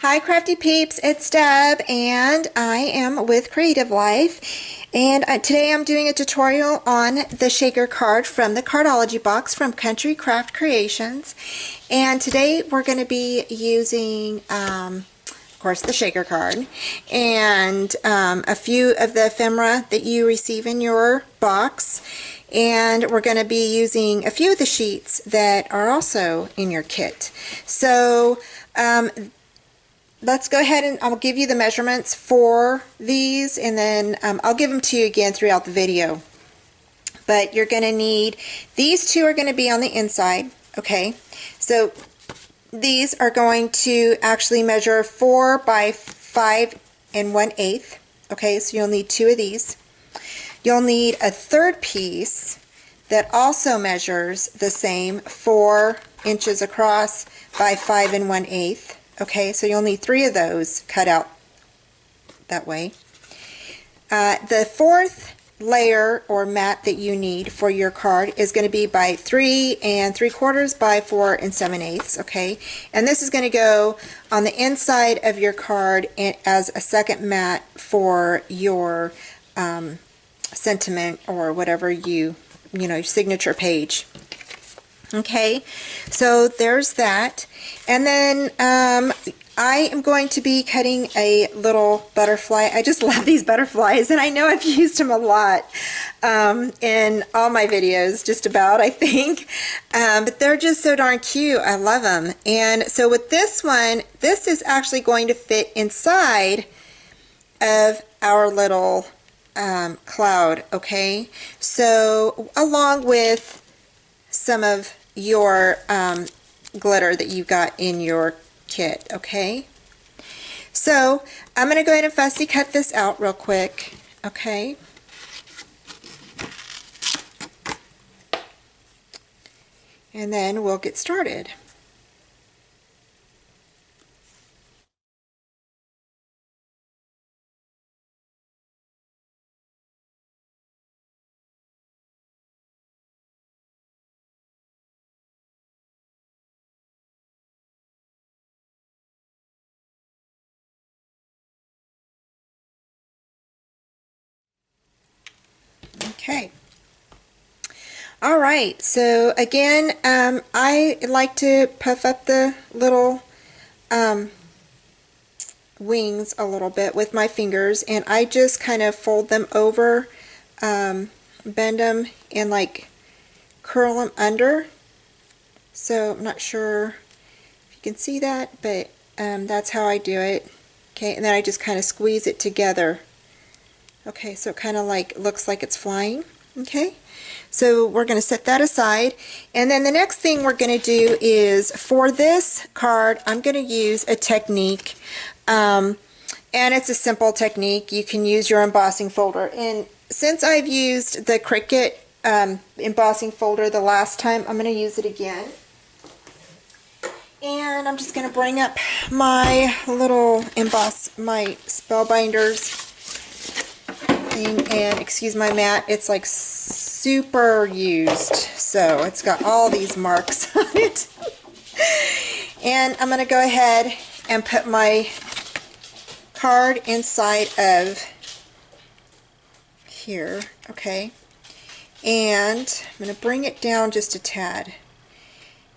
Hi crafty peeps, it's Deb and I am with Creative Life, and today I'm doing a tutorial on the shaker card from the Cardology Box from Country Craft Creations. And today we're going to be using of course the shaker card and a few of the ephemera that you receive in your box, and we're going to be using a few of the sheets that are also in your kit. So let's go ahead and I'll give you the measurements for these, and then I'll give them to you again throughout the video. But you're going to need, these two are going to be on the inside, okay? So these are going to actually measure 4 by 5 1/8, okay? So you'll need two of these. You'll need a third piece that also measures the same, 4 inches across by 5 1/8. Okay, so you'll need 3 of those cut out that way. The fourth layer or mat that you need for your card is going to be by 3 3/4 by 4 7/8. Okay, and this is going to go on the inside of your card as a second mat for your sentiment or whatever your signature page. Okay, so there's that. And then I am going to be cutting a little butterfly. I just love these butterflies, and I know I've used them a lot in all my videos, just about, I think. But they're just so darn cute. I love them. And so with this one, this is actually going to fit inside of our little cloud, okay? So along with some of your glitter that you got in your kit, okay? So I'm going to go ahead and fussy cut this out real quick, okay? And then we'll get started. Okay. All right, so again, I like to puff up the little wings a little bit with my fingers, and I just kind of fold them over, bend them, and like curl them under. So I'm not sure if you can see that, but that's how I do it. Okay, and then I just kind of squeeze it together. Okay, so it kind of like looks like it's flying. Okay, so we're going to set that aside, and then the next thing we're going to do is, for this card, I'm going to use a technique, and it's a simple technique. You can use your embossing folder, and since I've used the Cricut embossing folder the last time, I'm going to use it again. And I'm just going to bring up my little my spellbinders. And excuse my mat, it's like super used, so it's got all these marks on it. And I'm going to go ahead and put my card inside of here, okay, and I'm going to bring it down just a tad.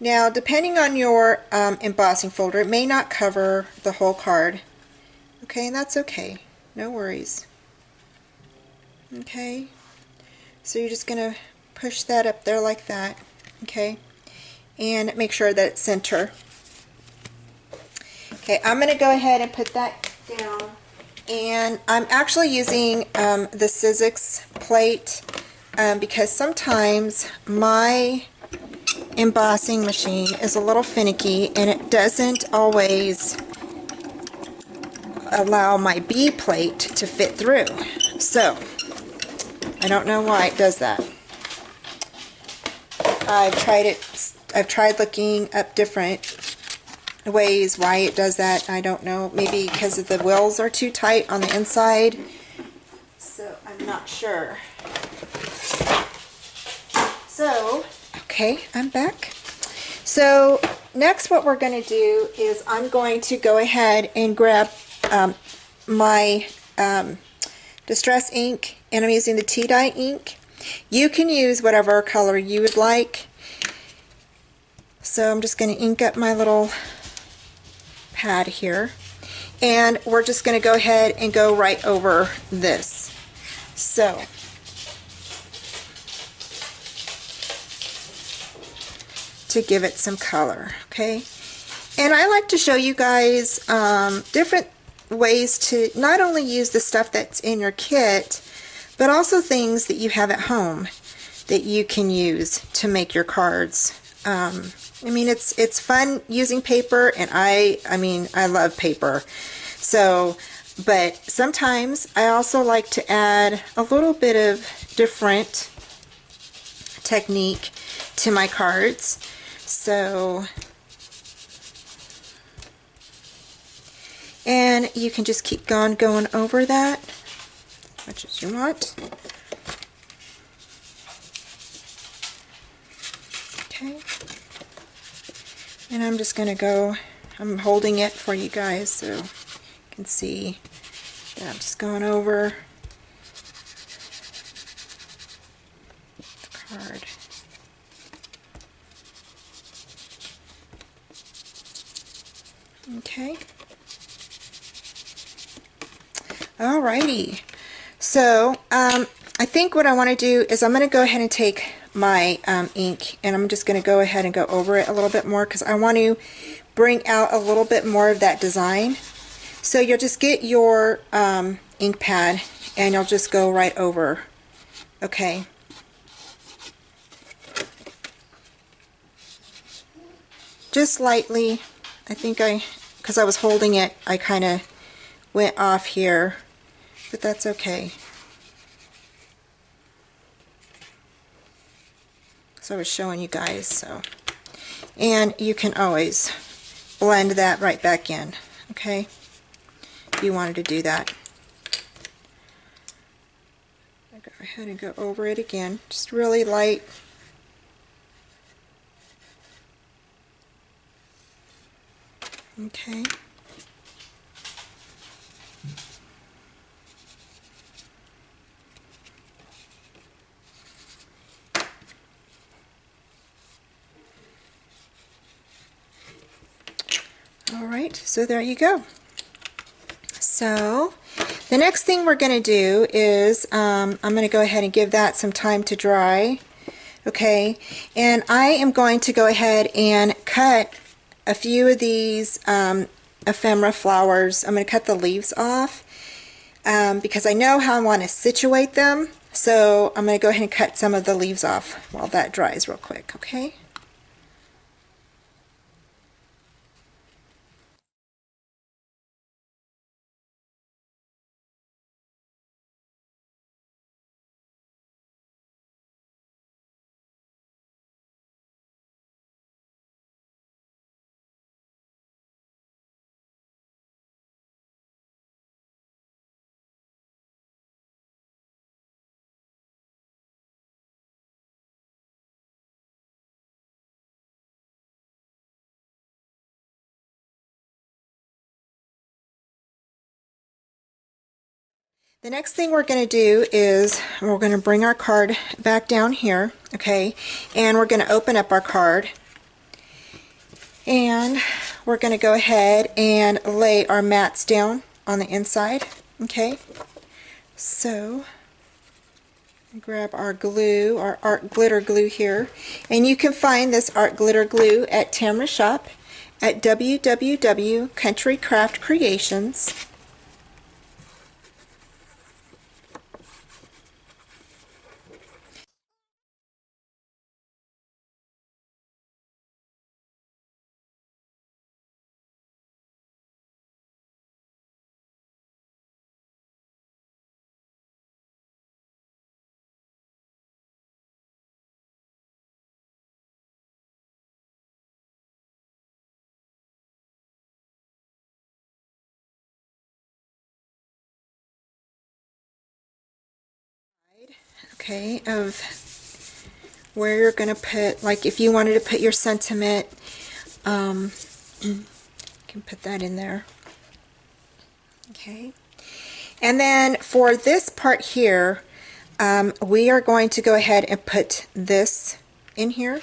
Now, depending on your embossing folder, it may not cover the whole card, okay, and that's okay, no worries. Okay, so you're just going to push that up there like that, okay, and make sure that it's center. Okay, I'm going to go ahead and put that down, and I'm actually using the Sizzix plate because sometimes my embossing machine is a little finicky and it doesn't always allow my B plate to fit through. So I don't know why it does that. I've tried looking up different ways why it does that. I don't know, maybe because of the wheels are too tight on the inside, so I'm not sure. So okay, I'm back. So next what we're going to do is I'm going to go ahead and grab my Distress ink, and I'm using the tea dye ink. You can use whatever color you would like. So I'm just going to ink up my little pad here, and we're just going to go ahead and go right over this. So to give it some color, okay? And I like to show you guys different ways to not only use the stuff that's in your kit, but also things that you have at home that you can use to make your cards. I mean, it's fun using paper, and I mean, I love paper. So, but sometimes I also like to add a little bit of different technique to my cards. So, and you can just keep going over that as much as you want. Okay. And I'm just going to go, I'm holding it for you guys so you can see that I'm just going over the card. Okay. Alrighty. So, I think what I want to do is I'm going to go ahead and take my ink, and I'm just going to go ahead and go over it a little bit more because I want to bring out a little bit more of that design. So you'll just get your ink pad and you'll just go right over. Okay. Just lightly. I think because I was holding it, I kind of went off here, but that's okay. So I was showing you guys, so. And you can always blend that right back in, okay, if you wanted to do that. I'll go ahead and go over it again, just really light. Okay. Alright, so there you go. So the next thing we're going to do is I'm going to go ahead and give that some time to dry. Okay, and I am going to go ahead and cut a few of these ephemera flowers. I'm going to cut the leaves off because I know how I want to situate them. So I'm going to go ahead and cut some of the leaves off while that dries real quick. Okay. The next thing we're going to do is we're going to bring our card back down here, okay, and we're going to open up our card, and we're going to go ahead and lay our mats down on the inside, okay. So grab our glue, our art glitter glue here, and you can find this art glitter glue at Tamara's shop at www.countrycraftcreations. Okay, of where you're going to put, like if you wanted to put your sentiment Can put that in there. Okay. And then for this part here, we are going to go ahead and put this in here.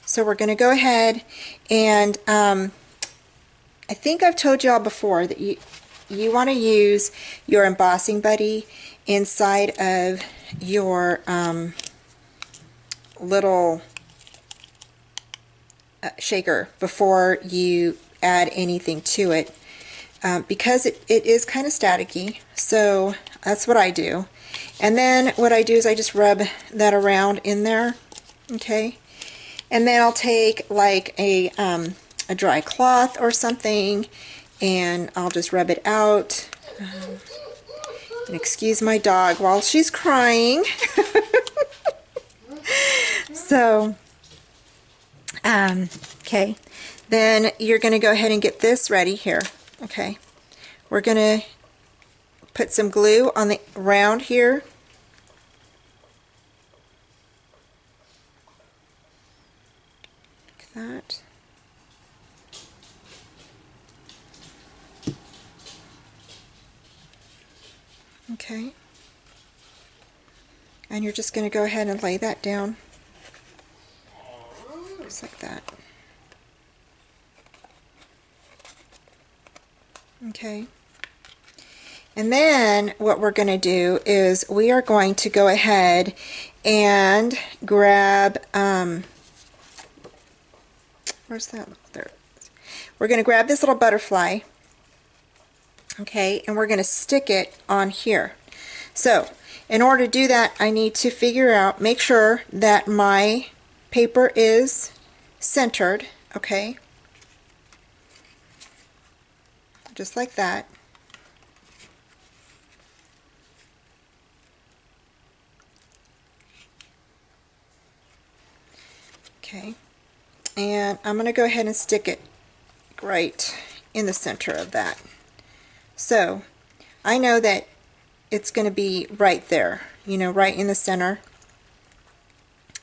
So we're going to go ahead and I think I've told you all before that you want to use your embossing buddy inside of your little shaker before you add anything to it, because it is kind of staticky. So that's what I do. And then what I do is I just rub that around in there. Okay. And then I'll take like a dry cloth or something, and I'll just rub it out. And excuse my dog while she's crying. So, okay, then you're going to go ahead and get this ready here. Okay, we're going to put some glue on the round here. Like that. Okay, and you're just going to go ahead and lay that down just like that. Okay, and then what we're going to do is we are going to go ahead and grab where's that? There. We're going to grab this little butterfly. Okay, and we're going to stick it on here. So in order to do that, I need to figure out, make sure that my paper is centered. Okay, just like that. Okay, and I'm going to go ahead and stick it right in the center of that. So I know that it's going to be right there, you know, right in the center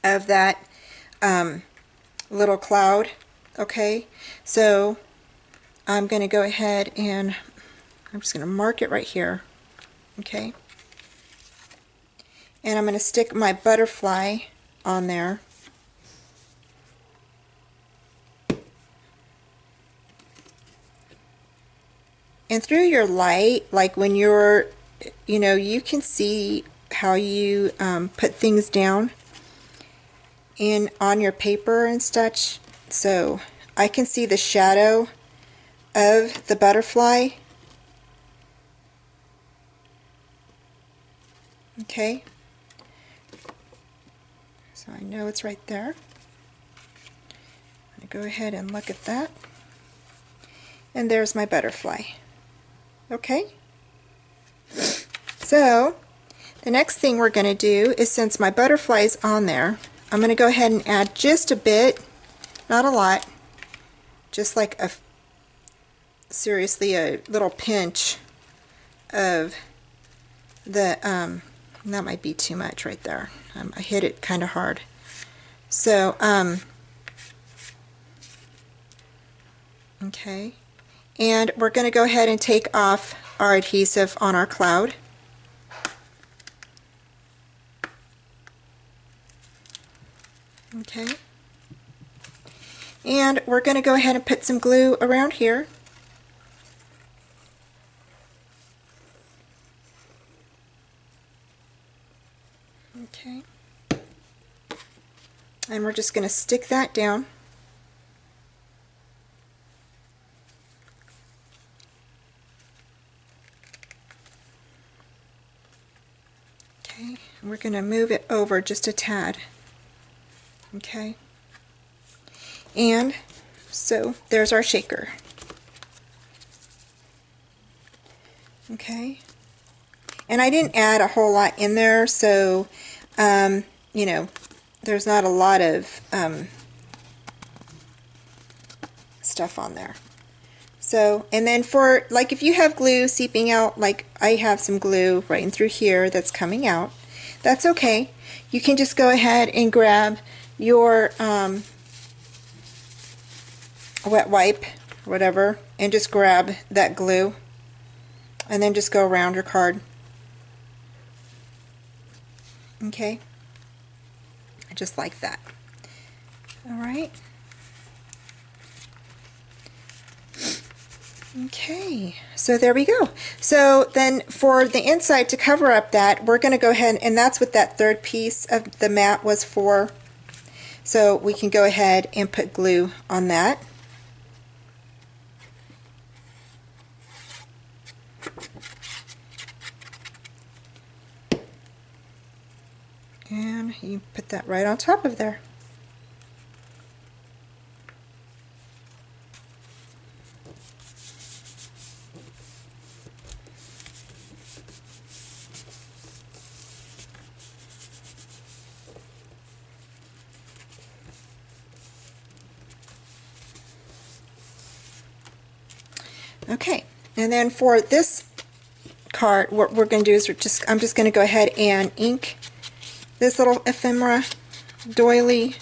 of that little cloud. Okay, so I'm going to go ahead and I'm just going to mark it right here. Okay, and I'm going to stick my butterfly on there. And through your light, like when you're, you know, you can see how you put things down on your paper and such. So I can see the shadow of the butterfly. Okay. So I know it's right there. I'm going to go ahead and look at that. And there's my butterfly. Okay, so the next thing we're going to do is, since my butterfly is on there, I'm going to go ahead and add just a bit, not a lot, just like seriously a little pinch of the, that might be too much right there. I hit it kind of hard. So, okay. And we're going to go ahead and take off our adhesive on our cloud. Okay. And we're going to go ahead and put some glue around here. Okay. And we're just going to stick that down. Okay, and we're going to move it over just a tad. Okay, and so there's our shaker. Okay, and I didn't add a whole lot in there, so you know, there's not a lot of stuff on there. So, and then for, like, if you have glue seeping out, like I have some glue right in through here that's coming out, that's okay. You can just go ahead and grab your wet wipe, whatever, and just grab that glue and then just go around your card. Okay, just like that. Alright. Okay, so there we go. So then for the inside, to cover up that, we're going to go ahead, and that's what that third piece of the mat was for. So we can go ahead and put glue on that. And you put that right on top of there. Okay, and then for this card, what we're going to do is I'm just going to go ahead and ink this little ephemera doily.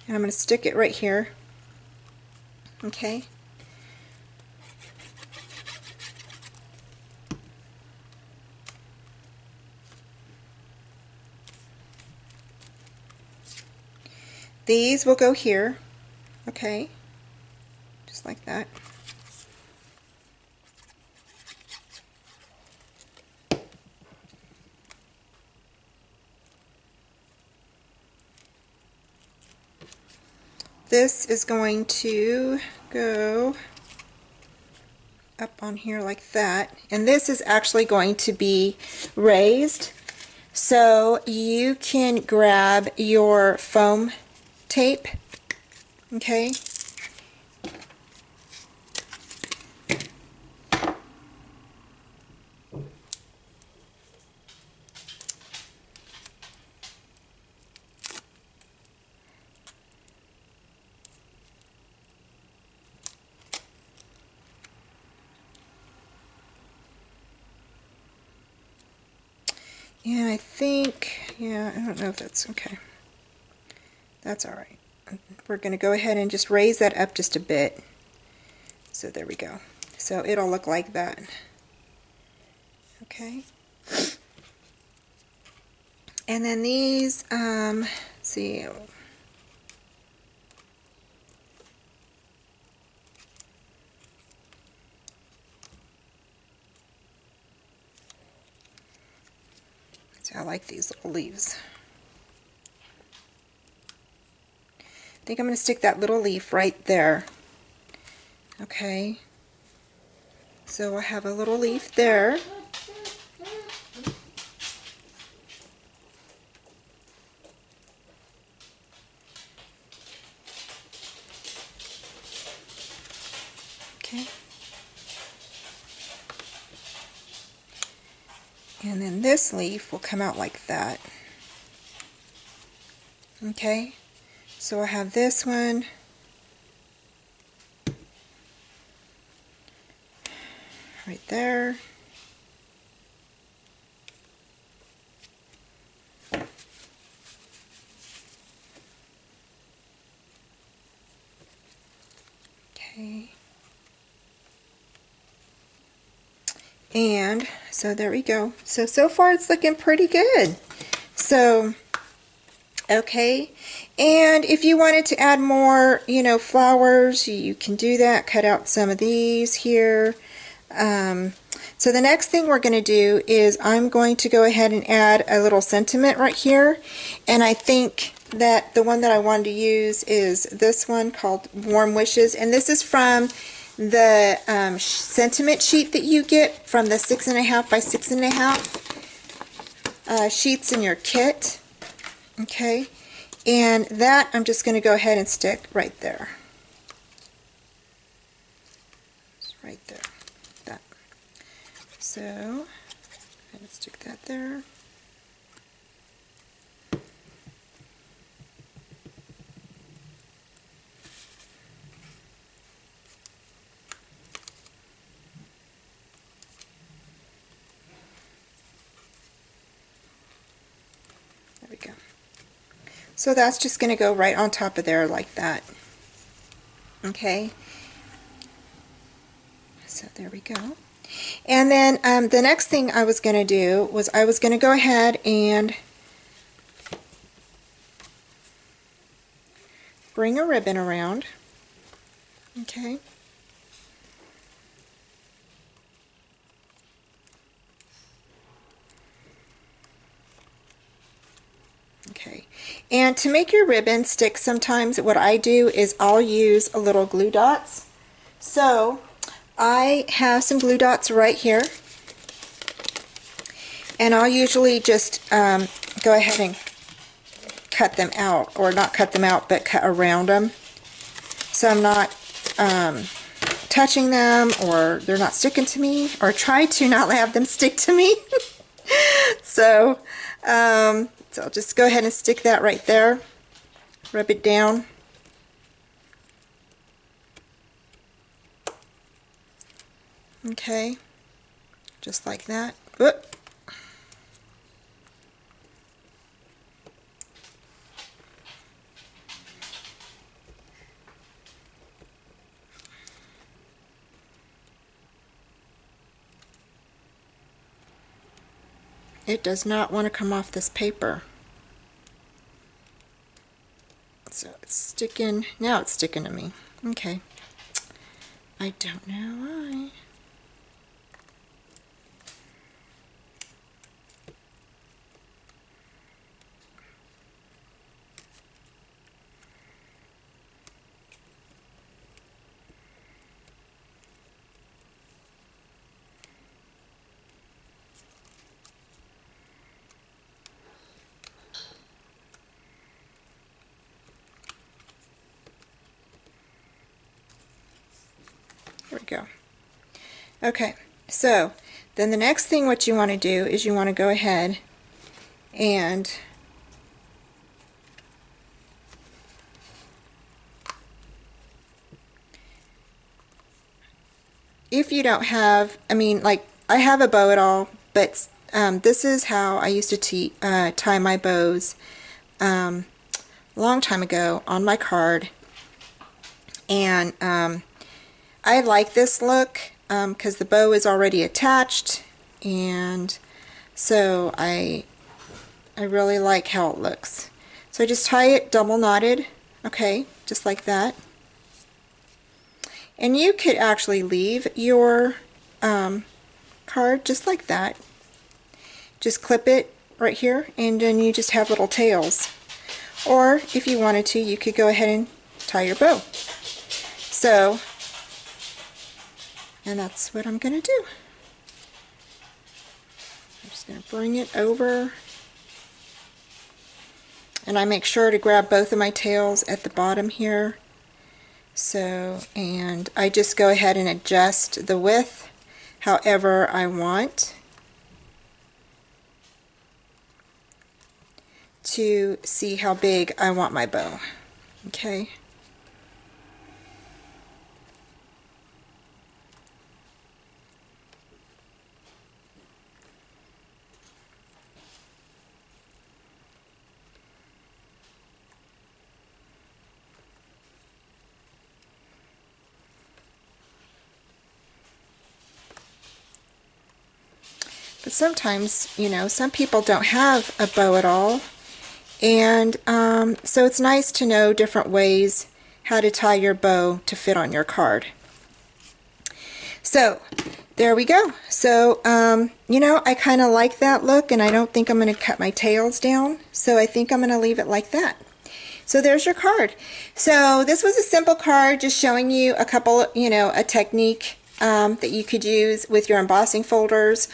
And I'm going to stick it right here. Okay. These will go here. Okay. Just like that. This is going to go up on here like that, and this is actually going to be raised, so you can grab your foam tape, okay, and I think, yeah, I don't know if that's okay. That's alright. We're going to go ahead and just raise that up just a bit. So there we go. So it'll look like that. Okay. And then these, let's see. I like these little leaves. I think I'm going to stick that little leaf right there. Okay. So I have a little leaf there. Okay. And then this leaf will come out like that. Okay. So I have this one. Right there. Okay. And so there we go. So far it's looking pretty good. So, okay. And if you wanted to add more, you know, flowers, you can do that. Cut out some of these here. So the next thing we're going to do is I'm going to go ahead and add a little sentiment right here, and I think that the one that I wanted to use is this one called Warm Wishes, and this is from the sentiment sheet that you get from the 6.5 by 6.5 sheets in your kit. Okay, and that I'm just going to go ahead and stick right there. It's right there. So, I'm going to stick that there. There we go. So that's just going to go right on top of there like that. Okay, so there we go. And then the next thing I was going to do was I was going to go ahead and bring a ribbon around. Okay. Okay, and to make your ribbon stick, sometimes what I do is I'll use a little glue dots. So I have some glue dots right here, and I'll usually just go ahead and cut them out, or not cut them out, but cut around them, so I'm not touching them, or they're not sticking to me, or try to not have them stick to me. So I'll just go ahead and stick that right there, rub it down. Okay, just like that. Whoop. It does not want to come off this paper. So it's sticking, now it's sticking to me. Okay. I don't know why. There we go. Okay, so then the next thing what you want to do is you want to go ahead and if you don't have, I mean, like I have a bow at all, but this is how I used to tie my bows a long time ago on my card, and I like this look because the bow is already attached, and so I really like how it looks. So I just tie it double knotted, okay, just like that. And you could actually leave your card just like that. Just clip it right here, and then you just have little tails. Or if you wanted to, you could go ahead and tie your bow. So, and that's what I'm going to do. I'm just going to bring it over, and I make sure to grab both of my tails at the bottom here. So, and I just go ahead and adjust the width however I want to see how big I want my bow. Okay. But sometimes, you know, some people don't have a bow at all, and so it's nice to know different ways how to tie your bow to fit on your card. So there we go. So you know, I kind of like that look, and I don't think I'm going to cut my tails down, so I think I'm going to leave it like that. So there's your card. So this was a simple card, just showing you a couple, you know, a technique that you could use with your embossing folders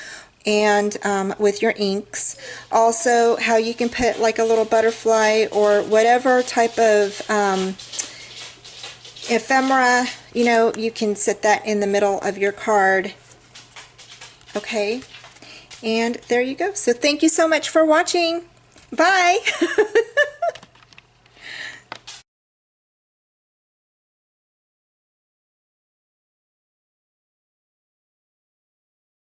and with your inks. Also, how you can put like a little butterfly or whatever type of ephemera, you know, you can set that in the middle of your card. Okay, and there you go. So thank you so much for watching. Bye.